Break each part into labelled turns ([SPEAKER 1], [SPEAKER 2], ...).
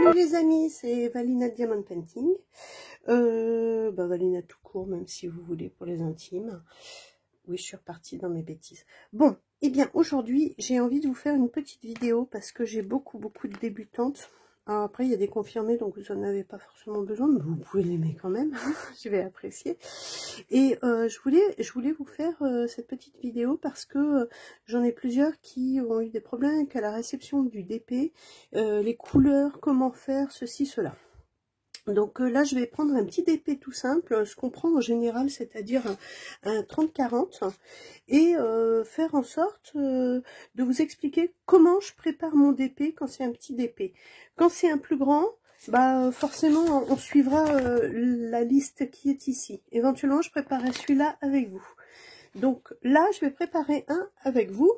[SPEAKER 1] Salut les amis, c'est Valina Diamond Painting. Valina tout court, même si vous voulez pour les intimes. Oui, je suis repartie dans mes bêtises. Bon, eh bien aujourd'hui, j'ai envie de vous faire une petite vidéo parce que j'ai beaucoup de débutantes. Alors, après, il y a des confirmés, donc vous n'en avez pas forcément besoin, mais vous pouvez l'aimer quand même. Je vais apprécier. Et je voulais vous faire cette petite vidéo parce que j'en ai plusieurs qui ont eu des problèmes avec la réception du DP, les couleurs, comment faire, ceci, cela. Donc là, je vais prendre un petit DP tout simple, ce qu'on prend en général, c'est-à-dire un 30-40, et faire en sorte de vous expliquer comment je prépare mon DP quand c'est un petit DP. Quand c'est un plus grand, bah forcément, on suivra la liste qui est ici. Éventuellement, je préparerai celui-là avec vous. Donc là, je vais préparer un avec vous.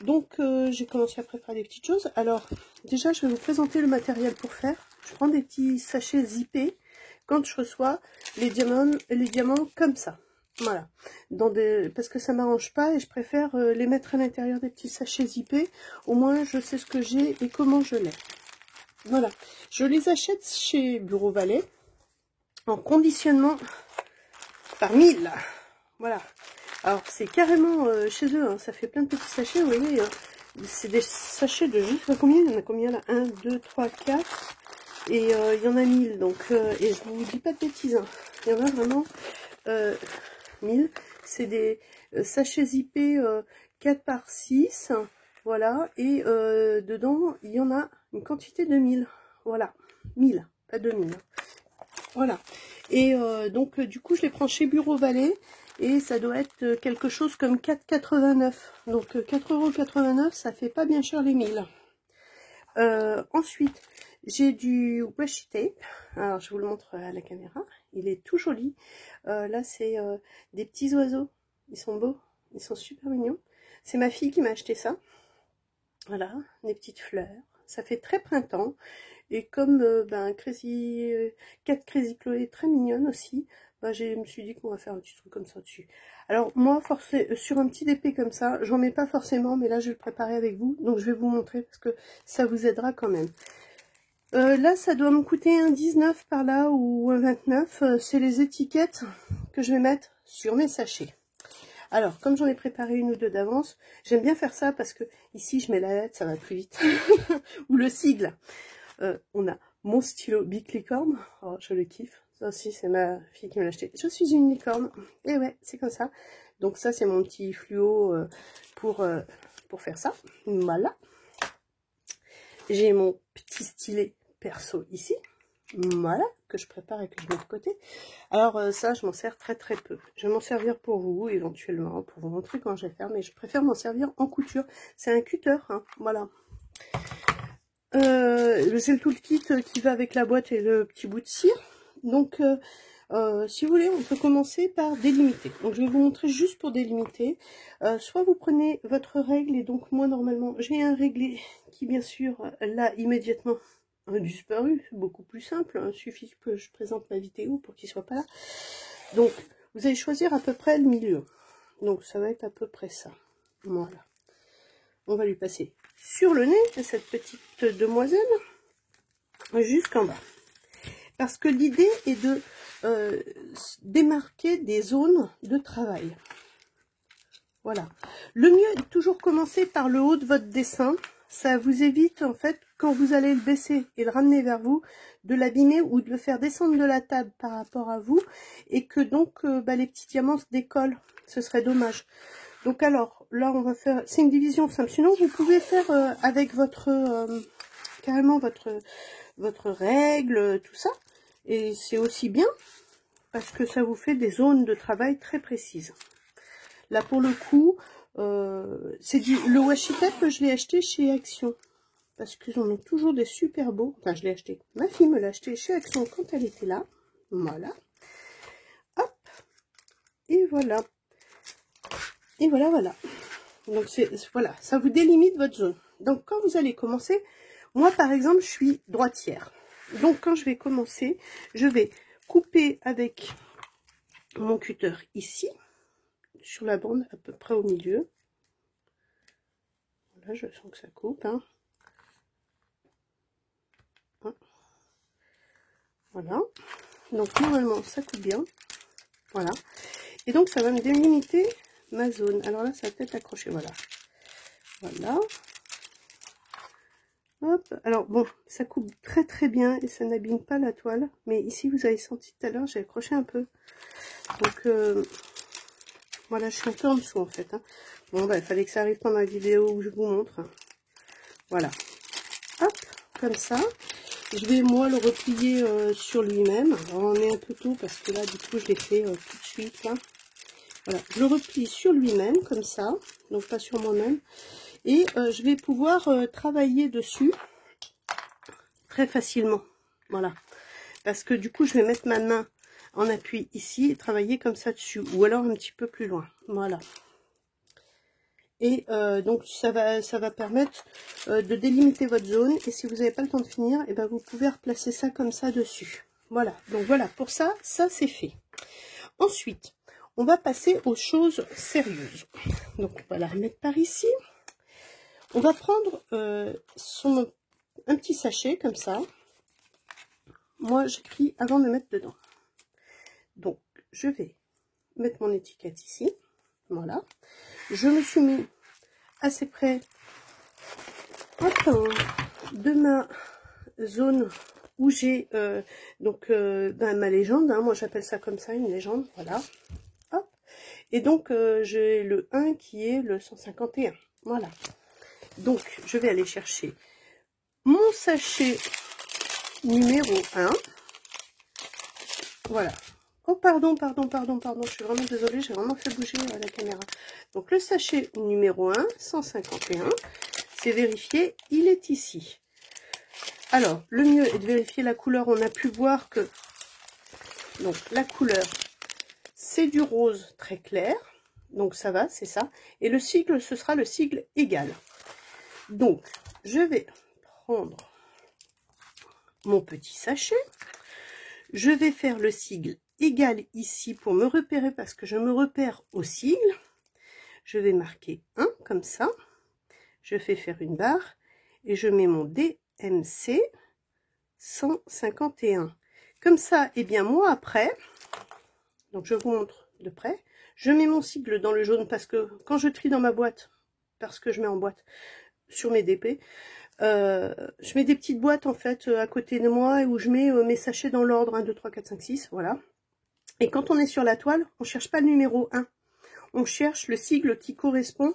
[SPEAKER 1] Donc j'ai commencé à préparer des petites choses. Alors déjà, je vais vous présenter le matériel pour faire. Je prends des petits sachets zippés quand je reçois les diamants comme ça. Voilà. Parce que ça m'arrange pas et je préfère les mettre à l'intérieur des petits sachets zippés. Au moins, je sais ce que j'ai et comment je l'ai. Voilà. Je les achète chez Bureau Valet en conditionnement par 1000. Voilà. Alors, c'est carrément chez eux, hein, ça fait plein de petits sachets, vous voyez, c'est des sachets de je sais pas combien, il y en a combien là, 1, 2, 3, 4, et il y en a 1000, donc, et je vous dis pas de bêtises, hein, il y en a vraiment 1000, c'est des sachets zippés 4 par 6, voilà, et dedans, il y en a une quantité de 1000, voilà, 1000, pas 2000, voilà, et donc, du coup, je les prends chez Bureau Valet. Et ça doit être quelque chose comme 4,89. Donc 4,89 €, ça fait pas bien cher les 1000. Ensuite, j'ai du washi tape. Alors je vous le montre à la caméra. Il est tout joli. Là c'est des petits oiseaux. Ils sont beaux. Ils sont super mignons. C'est ma fille qui m'a acheté ça. Voilà, des petites fleurs. Ça fait très printemps. Et comme Cat Crazy Chloé est très mignonne aussi, bah, je me suis dit qu'on va faire un petit truc comme ça dessus. Alors moi, sur un petit DP comme ça, j'en mets pas forcément, mais là je vais le préparer avec vous, donc je vais vous montrer parce que ça vous aidera quand même. Là, ça doit me coûter un 19 par là ou un 29. C'est les étiquettes que je vais mettre sur mes sachets. Alors, comme j'en ai préparé une ou deux d'avance, j'aime bien faire ça parce que ici je mets la lettre, ça va plus vite, ou le sigle. On a mon stylo Bic Licorne, oh, je le kiffe, ça aussi c'est ma fille qui me l'a acheté. Je suis une licorne, et ouais, c'est comme ça. Donc ça c'est mon petit fluo pour faire ça, voilà. J'ai mon petit stylet perso ici, voilà, que je prépare et que je mets de côté. Alors ça je m'en sers très peu. Je vais m'en servir pour vous éventuellement, pour vous montrer comment je vais faire, mais je préfère m'en servir en couture. C'est un cutter, hein, voilà. C'est le toolkit qui va avec la boîte et le petit bout de cire. Donc, si vous voulez, on peut commencer par délimiter. Donc, je vais vous montrer juste pour délimiter. Soit vous prenez votre règle, et donc moi, normalement, j'ai un réglé qui, bien sûr, là, immédiatement, a disparu. C'est beaucoup plus simple. Il suffit que je présente ma vidéo pour qu'il soit pas là. Donc, vous allez choisir à peu près le milieu. Donc, ça va être à peu près ça. Voilà. On va lui passer sur le nez à cette petite demoiselle jusqu'en bas, parce que l'idée est de démarquer des zones de travail. Voilà, le mieux est de toujours commencer par le haut de votre dessin. Ça vous évite en fait, quand vous allez le baisser et le ramener vers vous, de l'abîmer ou de le faire descendre de la table par rapport à vous, et que donc les petits diamants se décollent. Ce serait dommage. Donc alors, là on va faire, c'est une division simple. Sinon vous pouvez faire avec carrément votre règle, tout ça. Et c'est aussi bien, parce que ça vous fait des zones de travail très précises. Là pour le coup, le washi tape, je l'ai acheté chez Action. Parce qu'ils en ont toujours des super beaux. Enfin, je l'ai acheté. Ma fille me l'a acheté chez Action quand elle était là. Voilà. Hop. Et voilà. Et voilà. Donc, voilà, ça vous délimite votre zone. Donc, quand vous allez commencer, moi, par exemple, je suis droitière. Donc, quand je vais commencer, je vais couper avec mon cutter ici, sur la bande, à peu près au milieu. Là, je sens que ça coupe. Hein. Voilà. Donc normalement ça coupe bien. Voilà. Et donc ça va me délimiter ma zone. Alors là ça va peut-être accrocher. Voilà. Voilà. Hop. Alors bon, ça coupe très très bien et ça n'abîme pas la toile. Mais ici vous avez senti tout à l'heure, j'ai accroché un peu. Donc voilà, je suis un peu en dessous en fait. Hein. Bon bah il fallait que ça arrive pendant la vidéo où je vous montre. Voilà. Hop, comme ça. Je vais moi le replier sur lui-même. Alors on est un peu tôt parce que là du coup je l'ai fait tout de suite là. Voilà, je le replie sur lui-même comme ça, donc pas sur moi-même. Et je vais pouvoir travailler dessus très facilement. Voilà, parce que du coup je vais mettre ma main en appui ici et travailler comme ça dessus, ou alors un petit peu plus loin. Voilà. Et donc ça va permettre de délimiter votre zone. Et si vous n'avez pas le temps de finir, et ben vous pouvez replacer ça comme ça dessus. Voilà, donc voilà, pour ça, ça c'est fait. Ensuite, on va passer aux choses sérieuses. Donc on va la remettre par ici. On va prendre un petit sachet comme ça. Moi j'écris avant de mettre dedans. Donc je vais mettre mon étiquette ici. Voilà. Je me suis mis assez près de ma zone où j'ai ma légende. Hein, moi j'appelle ça comme ça, une légende. Voilà. Hop. Et donc j'ai le 1 qui est le 151. Voilà. Donc je vais aller chercher mon sachet numéro 1. Voilà. Oh pardon, je suis vraiment désolée, j'ai vraiment fait bouger la caméra. Donc le sachet numéro 1, 151, c'est vérifié, il est ici. Alors, le mieux est de vérifier la couleur, on a pu voir que donc la couleur, c'est du rose très clair, donc ça va, c'est ça. Et le sigle, ce sera le sigle égal. Donc, je vais prendre mon petit sachet, je vais faire le sigle égal ici pour me repérer parce que je me repère au sigle. Je vais marquer 1 comme ça, je fais faire une barre et je mets mon DMC 151. Comme ça, et bien moi après, donc je vous montre de près, je mets mon sigle dans le jaune parce que quand je trie dans ma boîte, parce que je mets en boîte sur mes DP, je mets des petites boîtes en fait à côté de moi où je mets mes sachets dans l'ordre 1, 2, 3, 4, 5, 6, voilà. Et quand on est sur la toile, on cherche pas le numéro 1, on cherche le sigle qui correspond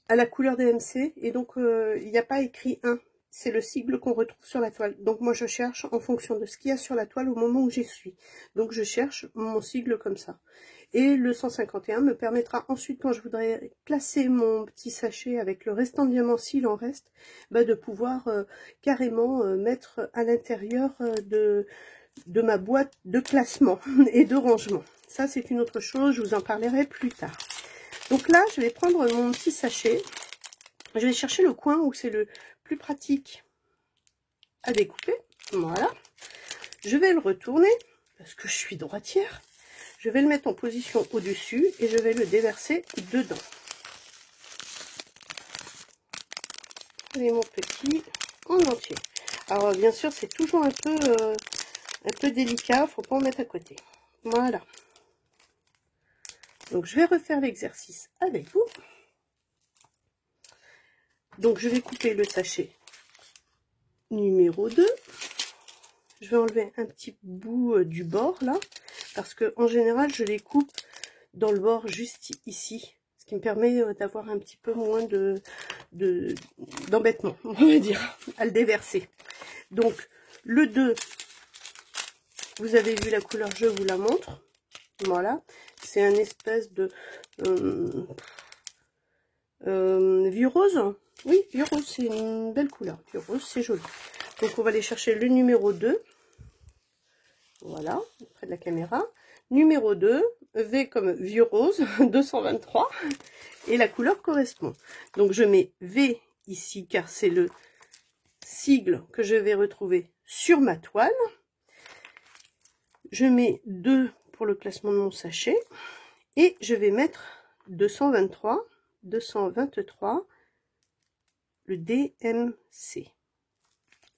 [SPEAKER 1] à la couleur DMC, et donc il n'y a pas écrit 1, c'est le sigle qu'on retrouve sur la toile. Donc moi je cherche en fonction de ce qu'il y a sur la toile au moment où j'y suis. Donc je cherche mon sigle comme ça. Et le 151 me permettra ensuite, quand je voudrais placer mon petit sachet avec le restant de diamant, s'il en reste, bah, de pouvoir carrément mettre à l'intérieur de ma boîte de classement et de rangement. Ça c'est une autre chose, je vous en parlerai plus tard. Donc là, je vais prendre mon petit sachet. Je vais chercher le coin où c'est le plus pratique à découper. Voilà. Je vais le retourner parce que je suis droitière. Je vais le mettre en position au-dessus et je vais le déverser dedans. Et mon petit en entier. Alors bien sûr, c'est toujours un peu délicat. Faut pas en mettre à côté. Voilà. Donc je vais refaire l'exercice avec vous. Donc je vais couper le sachet numéro 2. Je vais enlever un petit bout du bord là, parce que en général je les coupe dans le bord juste ici, ce qui me permet d'avoir un petit peu moins d'embêtement, on va dire, à le déverser. Donc le 2, vous avez vu la couleur, je vous la montre. Voilà, c'est un espèce de vieux rose. Oui, vieux rose, c'est une belle couleur. Vieux rose, c'est joli. Donc on va aller chercher le numéro 2. Voilà, près de la caméra. Numéro 2, V comme vieux rose, 223. Et la couleur correspond. Donc je mets V ici car c'est le sigle que je vais retrouver sur ma toile. Je mets 2 pour le classement de mon sachet. Et je vais mettre 223, 223, le DMC.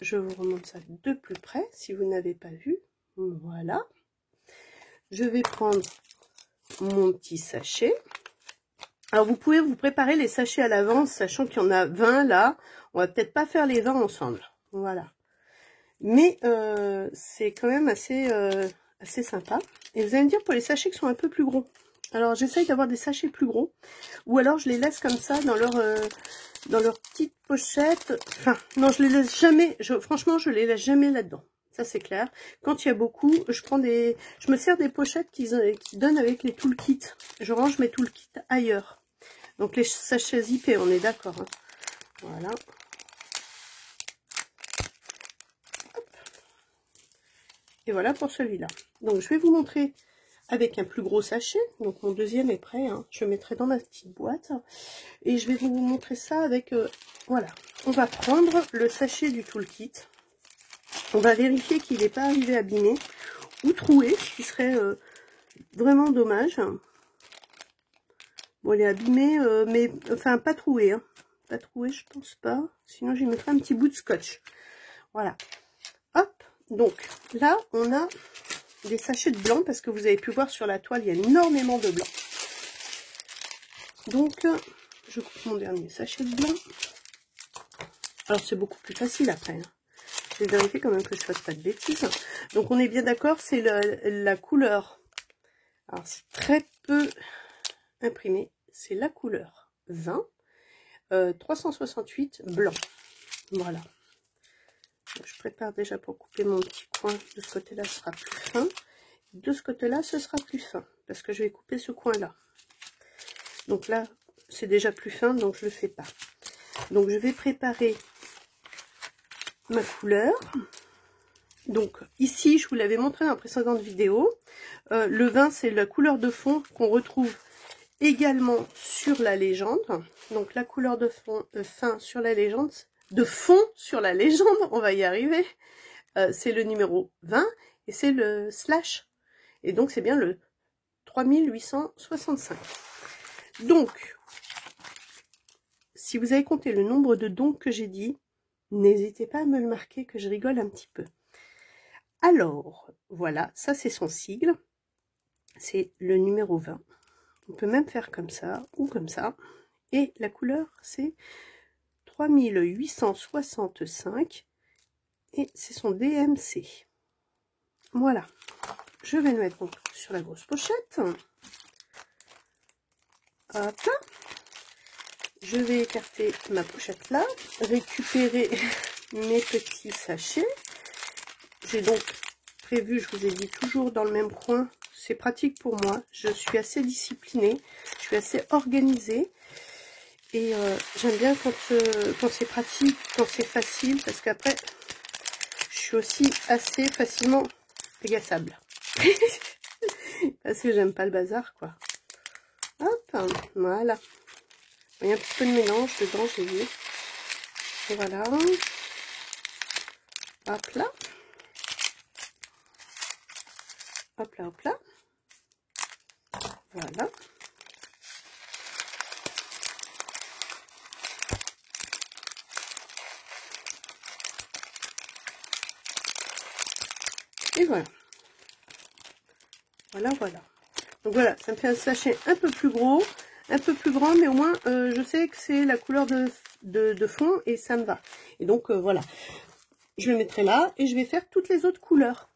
[SPEAKER 1] je vous remonte ça de plus près, si vous n'avez pas vu. Voilà. Je vais prendre mon petit sachet. Alors, vous pouvez vous préparer les sachets à l'avance, sachant qu'il y en a 20 là. On va peut-être pas faire les 20 ensemble. Voilà. Mais c'est quand même assez sympa. Et vous allez me dire pour les sachets qui sont un peu plus gros. Alors, j'essaye d'avoir des sachets plus gros. Ou alors, je les laisse comme ça dans leur petite pochette. Enfin, non, je les laisse jamais. Franchement, je les laisse jamais là-dedans. Ça, c'est clair. Quand il y a beaucoup, je me sers des pochettes qui donnent avec les toolkits. Je range mes toolkits ailleurs. Donc, les sachets zippés, on est d'accord. Hein. Voilà. Hop. Et voilà pour celui-là. Donc, je vais vous montrer avec un plus gros sachet. Donc, mon deuxième est prêt. Hein. Je le mettrai dans ma petite boîte. Et je vais vous montrer ça avec... voilà. On va prendre le sachet du toolkit. On va vérifier qu'il n'est pas arrivé abîmé ou troué, ce qui serait vraiment dommage. Bon, il est abîmé, mais enfin pas troué. Hein. Pas troué, je pense pas. Sinon, j'y mettrai un petit bout de scotch. Voilà. Hop. Donc, là, on a des sachets de blanc, parce que vous avez pu voir sur la toile, il y a énormément de blanc. Donc, je coupe mon dernier sachet de blanc. Alors, c'est beaucoup plus facile après. Hein. Je vais vérifier quand même que je ne fasse pas de bêtises. Donc, on est bien d'accord, c'est la couleur. Alors, c'est très peu imprimé. C'est la couleur 20, 368 blanc. Voilà. Donc, je prépare déjà pour couper mon petit coin. De ce côté-là, ce sera plus fin. De ce côté-là, ce sera plus fin. Parce que je vais couper ce coin-là. Donc là, c'est déjà plus fin, donc je ne le fais pas. Donc, je vais préparer ma couleur. Donc ici, je vous l'avais montré dans la précédente vidéo, le vin c'est la couleur de fond qu'on retrouve également sur la légende. Donc la couleur de fond fin sur la légende, on va y arriver, c'est le numéro 20 et c'est le slash. Et donc c'est bien le 3865. Donc, si vous avez compté le nombre de dons que j'ai dit, n'hésitez pas à me le marquer que je rigole un petit peu. Alors, voilà, ça c'est son sigle, c'est le numéro 20. On peut même faire comme ça ou comme ça. Et la couleur, c'est 3865 et c'est son DMC. Voilà, je vais le mettre donc sur la grosse pochette. Hop là. Je vais écarter ma pochette là, récupérer mes petits sachets. J'ai donc prévu, je vous ai dit, toujours dans le même coin. C'est pratique pour moi. Je suis assez disciplinée. Je suis assez organisée. Et j'aime bien quand c'est pratique, quand c'est facile. Parce qu'après, je suis aussi assez facilement agaçable. Parce que j'aime pas le bazar, quoi. Hop, voilà. Il y a un petit peu de mélange dedans, j'ai vu. Et voilà. Hop là. Hop là, hop là. Voilà. Et voilà. Voilà, voilà. Donc voilà, ça me fait un sachet un peu plus gros, un peu plus grand, mais au moins, je sais que c'est la couleur de fond et ça me va. Et donc, voilà. Je le mettrai là et je vais faire toutes les autres couleurs.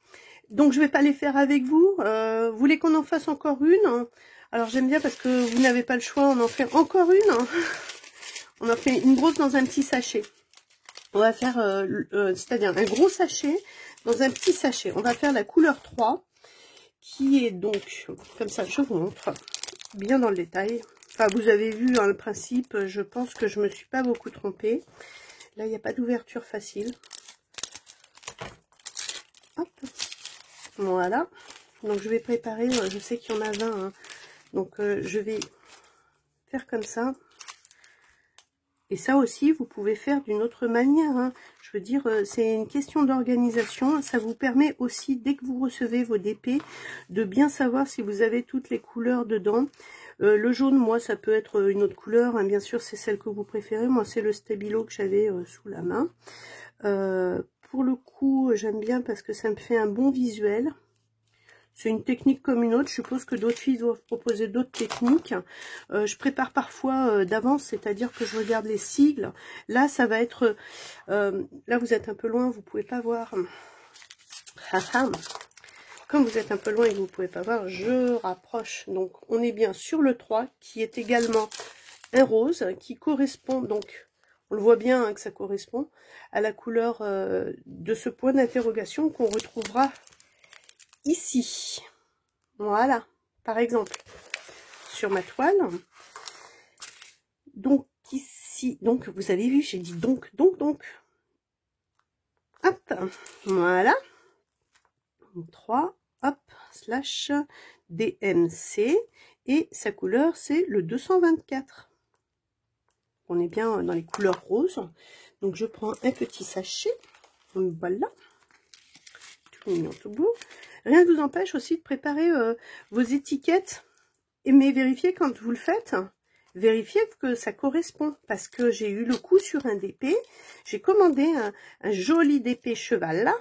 [SPEAKER 1] Donc, je vais pas les faire avec vous. Vous voulez qu'on en fasse encore une? Alors, j'aime bien parce que vous n'avez pas le choix, on en fait encore une. On en fait une grosse dans un petit sachet. On va faire, c'est-à-dire un gros sachet dans un petit sachet. On va faire la couleur 3, qui est donc, comme ça, je vous montre, bien dans le détail. Enfin, vous avez vu hein, le principe, je pense que je me suis pas beaucoup trompée. Là, il n'y a pas d'ouverture facile. Hop. Voilà. Donc, je vais préparer, je sais qu'il y en a 20. Hein. Donc, je vais faire comme ça. Et ça aussi, vous pouvez faire d'une autre manière. Hein. Je veux dire, c'est une question d'organisation. Ça vous permet aussi, dès que vous recevez vos DP, de bien savoir si vous avez toutes les couleurs dedans. Le jaune, moi, ça peut être une autre couleur. Hein. Bien sûr, c'est celle que vous préférez. Moi, c'est le Stabilo que j'avais sous la main. pour le coup, j'aime bien parce que ça me fait un bon visuel. C'est une technique comme une autre. Je suppose que d'autres filles doivent proposer d'autres techniques. Je prépare parfois d'avance, c'est-à-dire que je regarde les sigles. Là, ça va être... là, vous êtes un peu loin, vous pouvez pas voir. Comme vous êtes un peu loin et que vous ne pouvez pas voir, je rapproche. Donc, on est bien sur le 3, qui est également un rose, qui correspond, donc, on le voit bien hein, que ça correspond à la couleur de ce point d'interrogation qu'on retrouvera ici. Voilà, par exemple, sur ma toile. Donc, ici, donc, vous avez vu, j'ai dit donc. Hop, voilà. 3, hop, slash DMC, et sa couleur, c'est le 224. On est bien dans les couleurs roses. Donc, je prends un petit sachet. Voilà. Tout mignon, tout beau. Rien ne vous empêche aussi de préparer vos étiquettes. Mais vérifiez quand vous le faites. Vérifiez que ça correspond. Parce que j'ai eu le coup sur un DP. J'ai commandé un joli DP cheval là.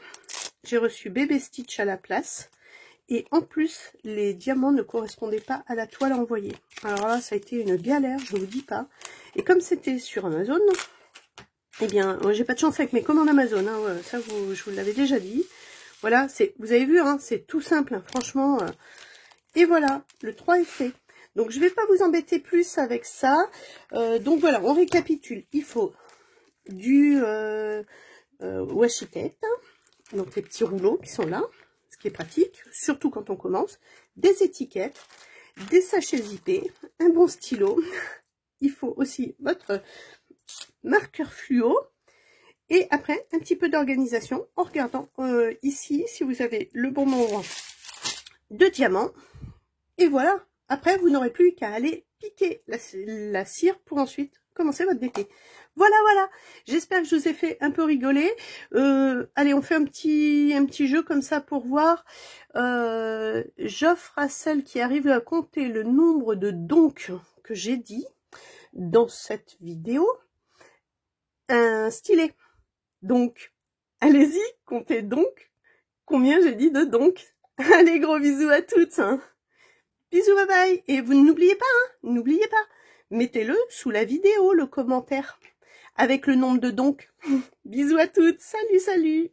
[SPEAKER 1] J'ai reçu Bébé Stitch à la place. Et en plus, les diamants ne correspondaient pas à la toile envoyée. Alors là, ça a été une galère, je ne vous dis pas. Et comme c'était sur Amazon, eh bien, j'ai pas de chance avec mes commandes Amazon. Hein, ça, je vous l'avais déjà dit. Voilà, vous avez vu, hein, c'est tout simple, hein, franchement. Et voilà, le 3 est fait. Donc, je ne vais pas vous embêter plus avec ça. Donc voilà, on récapitule. Il faut du washi tape. Donc les petits rouleaux qui sont là, ce qui est pratique, surtout quand on commence, des étiquettes, des sachets zippés, un bon stylo, il faut aussi votre marqueur fluo, et après un petit peu d'organisation en regardant ici si vous avez le bon nombre de diamants, et voilà, après vous n'aurez plus qu'à aller piquer la cire pour ensuite commencer votre DP. Voilà, voilà. J'espère que je vous ai fait un peu rigoler. Allez, on fait un petit jeu comme ça pour voir. J'offre à celle qui arrive à compter le nombre de donc que j'ai dit dans cette vidéo un stylet. Donc, allez-y, comptez donc combien j'ai dit de donc. Allez, gros bisous à toutes. Hein. Bisous, bye bye. Et vous n'oubliez pas, hein, n'oubliez pas, mettez-le sous la vidéo, le commentaire. Avec le nombre de donc. Bisous à toutes. Salut, salut.